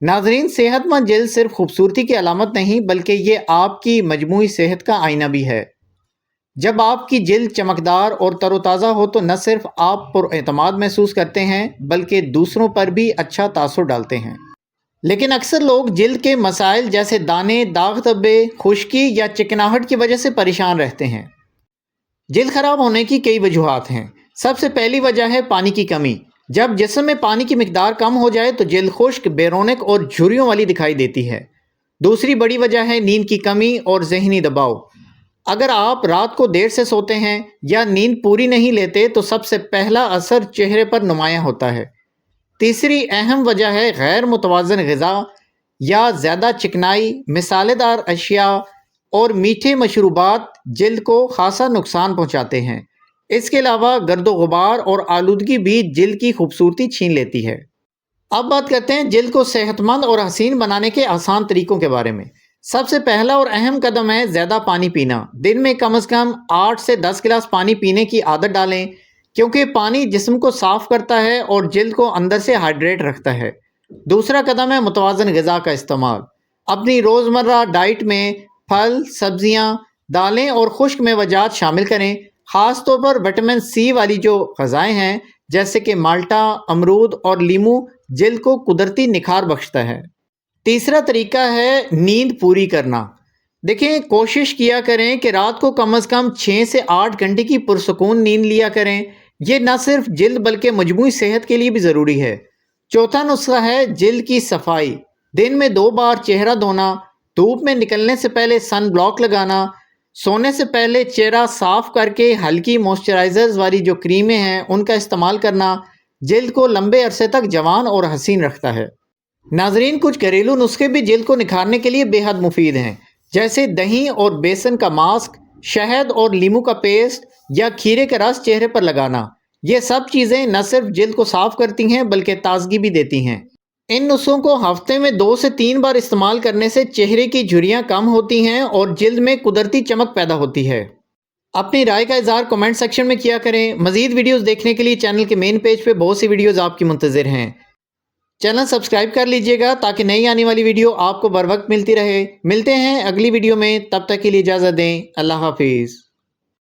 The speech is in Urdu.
ناظرین، صحت مند جلد صرف خوبصورتی کی علامت نہیں بلکہ یہ آپ کی مجموعی صحت کا آئینہ بھی ہے۔ جب آپ کی جلد چمکدار اور تر و تازہ ہو تو نہ صرف آپ پر اعتماد محسوس کرتے ہیں بلکہ دوسروں پر بھی اچھا تاثر ڈالتے ہیں۔ لیکن اکثر لوگ جلد کے مسائل جیسے دانے، داغ دھبے، خشکی یا چکناہٹ کی وجہ سے پریشان رہتے ہیں۔ جلد خراب ہونے کی کئی وجوہات ہیں۔ سب سے پہلی وجہ ہے پانی کی کمی۔ جب جسم میں پانی کی مقدار کم ہو جائے تو جلد خشک، بے رونق اور جھریوں والی دکھائی دیتی ہے۔ دوسری بڑی وجہ ہے نیند کی کمی اور ذہنی دباؤ۔ اگر آپ رات کو دیر سے سوتے ہیں یا نیند پوری نہیں لیتے تو سب سے پہلا اثر چہرے پر نمایاں ہوتا ہے۔ تیسری اہم وجہ ہے غیر متوازن غذا یا زیادہ چکنائی، مسالے دار اشیاء اور میٹھے مشروبات جلد کو خاصا نقصان پہنچاتے ہیں۔ اس کے علاوہ گرد و غبار اور آلودگی بھی جلد کی خوبصورتی چھین لیتی ہے۔ اب بات کرتے ہیں جلد کو صحت مند اور حسین بنانے کے آسان طریقوں کے بارے میں۔ سب سے پہلا اور اہم قدم ہے زیادہ پانی پینا۔ دن میں کم از کم 8 سے 10 گلاس پانی پینے کی عادت ڈالیں، کیونکہ پانی جسم کو صاف کرتا ہے اور جلد کو اندر سے ہائیڈریٹ رکھتا ہے۔ دوسرا قدم ہے متوازن غذا کا استعمال۔ اپنی روزمرہ ڈائٹ میں پھل، سبزیاں، دالیں اور خشک میوجات شامل کریں۔ خاص طور پر وٹامن سی والی جو غذائیں ہیں جیسے کہ مالٹا، امرود اور لیمو جلد کو قدرتی نکھار بخشتا ہے۔ تیسرا طریقہ ہے نیند پوری کرنا۔ دیکھیں، کوشش کیا کریں کہ رات کو کم از کم 6 سے 8 گھنٹے کی پرسکون نیند لیا کریں۔ یہ نہ صرف جلد بلکہ مجموعی صحت کے لیے بھی ضروری ہے۔ چوتھا نسخہ ہے جلد کی صفائی۔ دن میں 2 بار چہرہ دھونا، دھوپ میں نکلنے سے پہلے سن بلاک لگانا، سونے سے پہلے چہرہ صاف کر کے ہلکی موئسچرائزرز والی جو کریمیں ہیں ان کا استعمال کرنا جلد کو لمبے عرصے تک جوان اور حسین رکھتا ہے۔ ناظرین، کچھ گھریلو نسخے بھی جلد کو نکھارنے کے لیے بے حد مفید ہیں، جیسے دہی اور بیسن کا ماسک، شہد اور لیمو کا پیسٹ یا کھیرے کا رس چہرے پر لگانا۔ یہ سب چیزیں نہ صرف جلد کو صاف کرتی ہیں بلکہ تازگی بھی دیتی ہیں۔ ان نسخوں کو ہفتے میں 2 سے 3 بار استعمال کرنے سے چہرے کی جھریاں کم ہوتی ہیں اور جلد میں قدرتی چمک پیدا ہوتی ہے۔ اپنی رائے کا اظہار کمنٹ سیکشن میں کیا کریں۔ مزید ویڈیوز دیکھنے کے لیے چینل کے مین پیج پہ بہت سی ویڈیوز آپ کی منتظر ہیں۔ چینل سبسکرائب کر لیجئے گا تاکہ نئی آنے والی ویڈیو آپ کو بر وقت ملتی رہے۔ ملتے ہیں اگلی ویڈیو میں، تب تک کے لیے اجازت دیں۔ اللہ حافظ۔